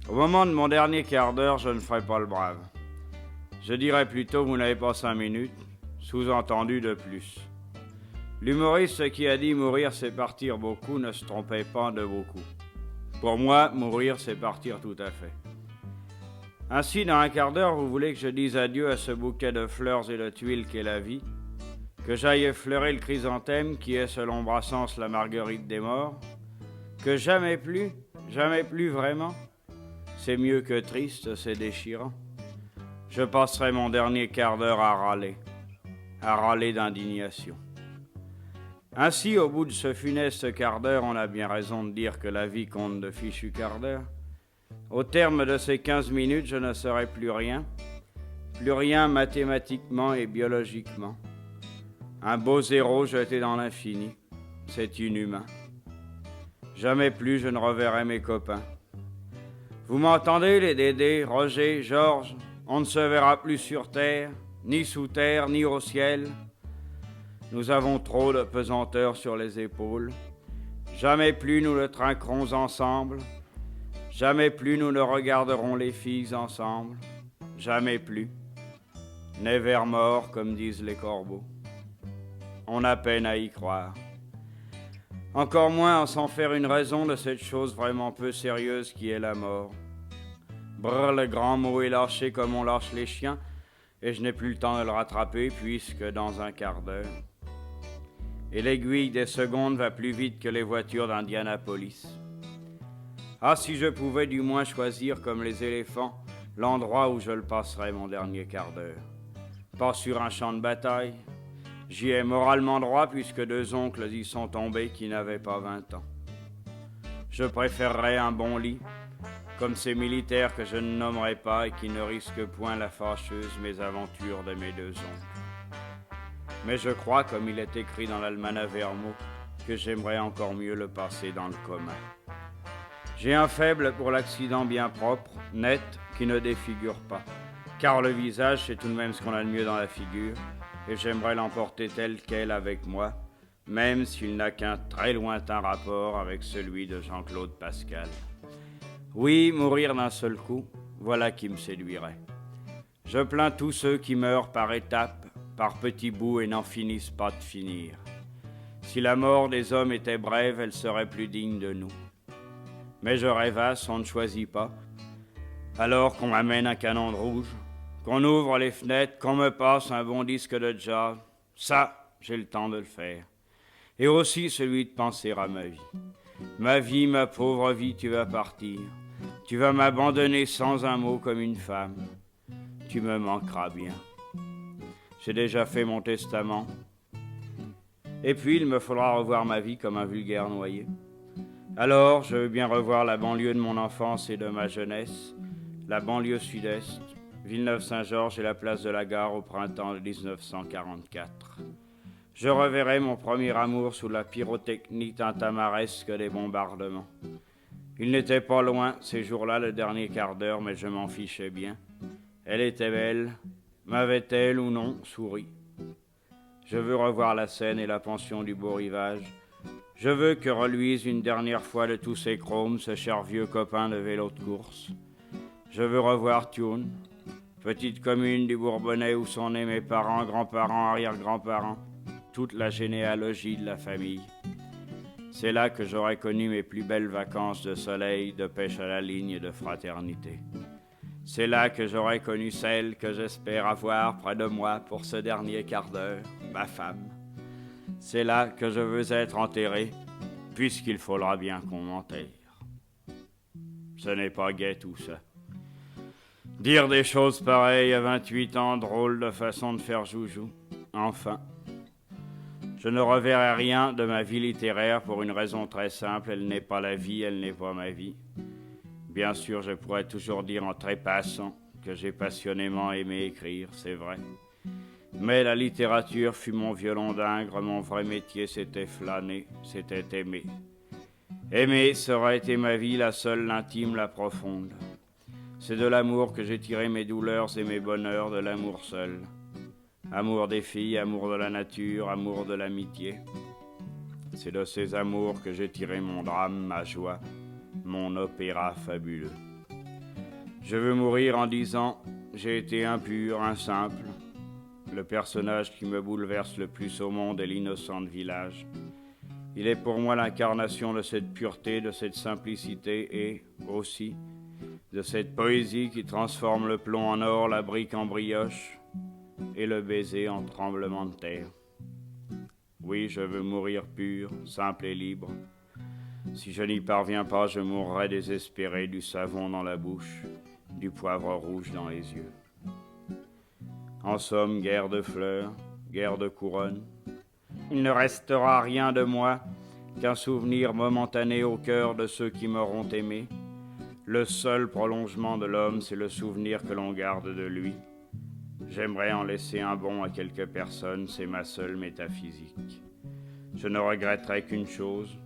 Au moment de mon dernier quart d'heure, je ne ferai pas le brave. Je dirais plutôt, vous n'avez pas 5 minutes, sous-entendu de plus. L'humoriste qui a dit mourir c'est partir beaucoup ne se trompait pas de beaucoup. Pour moi, mourir c'est partir tout à fait. Ainsi, dans un quart d'heure, vous voulez que je dise adieu à ce bouquet de fleurs et de tuiles qu'est la vie, que j'aille effleurer le chrysanthème qui est, selon Brassens, la marguerite des morts, que jamais plus vraiment, c'est mieux que triste, c'est déchirant. Je passerai mon dernier quart d'heure à râler d'indignation. Ainsi, au bout de ce funeste quart d'heure, on a bien raison de dire que la vie compte de fichus quart d'heure. Au terme de ces 15 minutes, je ne serai plus rien mathématiquement et biologiquement. Un beau zéro jeté dans l'infini, c'est inhumain. Jamais plus je ne reverrai mes copains. Vous m'entendez, les Dédés, Roger, Georges? On ne se verra plus sur terre, ni sous terre, ni au ciel. Nous avons trop de pesanteur sur les épaules. Jamais plus nous le trinquerons ensemble. Jamais plus nous ne regarderons les filles ensemble. Jamais plus. Nevermore, comme disent les corbeaux. On a peine à y croire. Encore moins à s'en faire une raison de cette chose vraiment peu sérieuse qui est la mort. Brrr, le grand mot est lâché comme on lâche les chiens, et je n'ai plus le temps de le rattraper puisque dans un quart d'heure. Et l'aiguille des secondes va plus vite que les voitures d'Indianapolis. Ah, si je pouvais du moins choisir comme les éléphants l'endroit où je le passerais mon dernier quart d'heure. Pas sur un champ de bataille. J'y ai moralement droit puisque 2 oncles y sont tombés qui n'avaient pas 20 ans. Je préférerais un bon lit, comme ces militaires que je ne nommerai pas et qui ne risquent point la fâcheuse mésaventure de mes 2 oncles. Mais je crois, comme il est écrit dans l'Almanach Vermeau, que j'aimerais encore mieux le passer dans le commun. J'ai un faible pour l'accident bien propre, net, qui ne défigure pas, car le visage, c'est tout de même ce qu'on a de mieux dans la figure, et j'aimerais l'emporter tel quel avec moi, même s'il n'a qu'un très lointain rapport avec celui de Jean-Claude Pascal. Oui, mourir d'un seul coup, voilà qui me séduirait. Je plains tous ceux qui meurent par étapes, par petits bouts et n'en finissent pas de finir. Si la mort des hommes était brève, elle serait plus digne de nous. Mais je rêvasse, on ne choisit pas. Alors qu'on m'amène un canon de rouge, qu'on ouvre les fenêtres, qu'on me passe un bon disque de jazz, ça, j'ai le temps de le faire. Et aussi celui de penser à ma vie. Ma vie, ma pauvre vie, tu vas partir. Tu vas m'abandonner sans un mot comme une femme. Tu me manqueras bien. J'ai déjà fait mon testament. Et puis, il me faudra revoir ma vie comme un vulgaire noyé. Alors, je veux bien revoir la banlieue de mon enfance et de ma jeunesse, la banlieue sud-est, Villeneuve-Saint-Georges et la place de la Gare au printemps de 1944. Je reverrai mon premier amour sous la pyrotechnie tintamaresque des bombardements. Il n'était pas loin, ces jours-là, le dernier quart d'heure, mais je m'en fichais bien. Elle était belle, m'avait-elle ou non souri. Je veux revoir la Seine et la pension du Beau Rivage. Je veux que reluise une dernière fois de tous ses chromes ce cher vieux copain de vélo de course. Je veux revoir Thioune, petite commune du Bourbonnais où sont nés mes parents, grands-parents, arrière-grands-parents, toute la généalogie de la famille. C'est là que j'aurais connu mes plus belles vacances de soleil, de pêche à la ligne et de fraternité. C'est là que j'aurais connu celle que j'espère avoir près de moi pour ce dernier quart d'heure, ma femme. C'est là que je veux être enterré, puisqu'il faudra bien qu'on m'enterre. Ce n'est pas gai tout ça. Dire des choses pareilles à 28 ans, drôle de façon de faire joujou. Enfin, je ne reverrai rien de ma vie littéraire pour une raison très simple, elle n'est pas la vie, elle n'est pas ma vie. Bien sûr, je pourrais toujours dire en trépassant que j'ai passionnément aimé écrire, c'est vrai. Mais la littérature fut mon violon d'ingre, mon vrai métier c'était flâner, c'était aimer. Aimer, ça aurait été ma vie, la seule, l'intime, la profonde. C'est de l'amour que j'ai tiré mes douleurs et mes bonheurs, de l'amour seul. Amour des filles, amour de la nature, amour de l'amitié. C'est de ces amours que j'ai tiré mon drame, ma joie, mon opéra fabuleux. Je veux mourir en disant « J'ai été impur, un simple ». Le personnage qui me bouleverse le plus au monde est l'innocent de village. Il est pour moi l'incarnation de cette pureté, de cette simplicité et, aussi, de cette poésie qui transforme le plomb en or, la brique en brioche et le baiser en tremblement de terre. Oui, je veux mourir pur, simple et libre. Si je n'y parviens pas, je mourrai désespéré, du savon dans la bouche, du poivre rouge dans les yeux. En somme, guerre de fleurs, guerre de couronne. Il ne restera rien de moi qu'un souvenir momentané au cœur de ceux qui m'auront aimé. Le seul prolongement de l'homme, c'est le souvenir que l'on garde de lui. J'aimerais en laisser un bon à quelques personnes, c'est ma seule métaphysique. Je ne regretterai qu'une chose,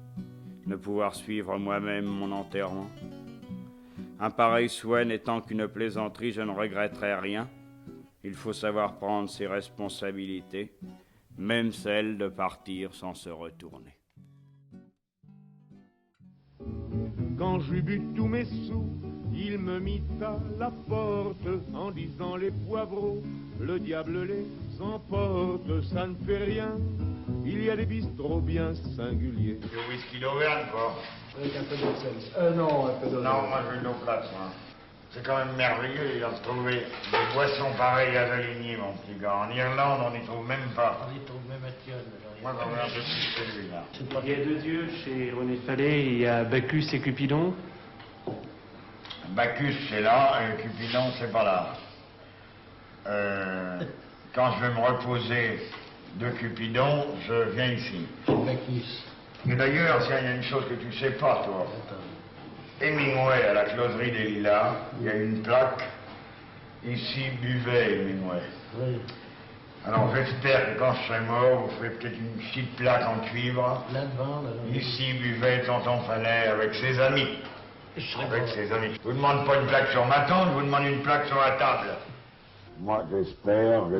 ne pouvoir suivre moi-même mon enterrement. Un pareil souhait n'étant qu'une plaisanterie, je ne regretterai rien. Il faut savoir prendre ses responsabilités, même celle de partir sans se retourner. Quand j'eus bu tous mes sous, il me mit à la porte en disant les poivreaux, le diable les emporte, ça ne fait rien. Il y a des bistrots bien singuliers. Du whisky d'Auvergne, quoi. Avec un peu d'eau de sel. Non, un peu d'eau. Non, moi je veux une eau plate, moi. C'est quand même merveilleux de trouver des boissons pareilles à Valigny, mon petit gars. En Irlande, on n'y trouve même pas. On y trouve même à Thionne. Moi, j'en veux un peu plus que celui-là. Il y a deux dieux chez René Fallet, il y a Bacchus et Cupidon. Bacchus, c'est là, et Cupidon, c'est pas là. Quand je veux me reposer de Cupidon, je viens ici. Bacchus. Et d'ailleurs, tiens, il y a une chose que tu sais pas, toi. Hemingway, à la closerie des Lilas, il y a une plaque. Ici, buvait Hemingway. Oui. Alors, j'espère que quand je serai mort, vous ferez peut-être une petite plaque en cuivre. Là devant, là. Ici, buvait Tonton Fallet avec ses amis. Avec ses amis. Je vous demande pas une plaque sur ma tente, je vous demande une plaque sur la table. Moi, j'espère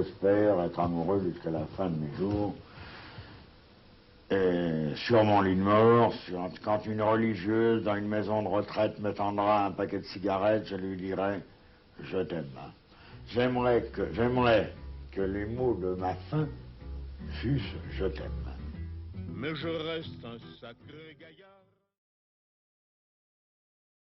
être amoureux jusqu'à la fin de mes jours. Et sur mon lit de mort, quand une religieuse dans une maison de retraite me tendra un paquet de cigarettes, je lui dirai « Je t'aime ». J'aimerais que les mots de ma fin fussent « Je t'aime ». Mais je reste un sacré gaillard.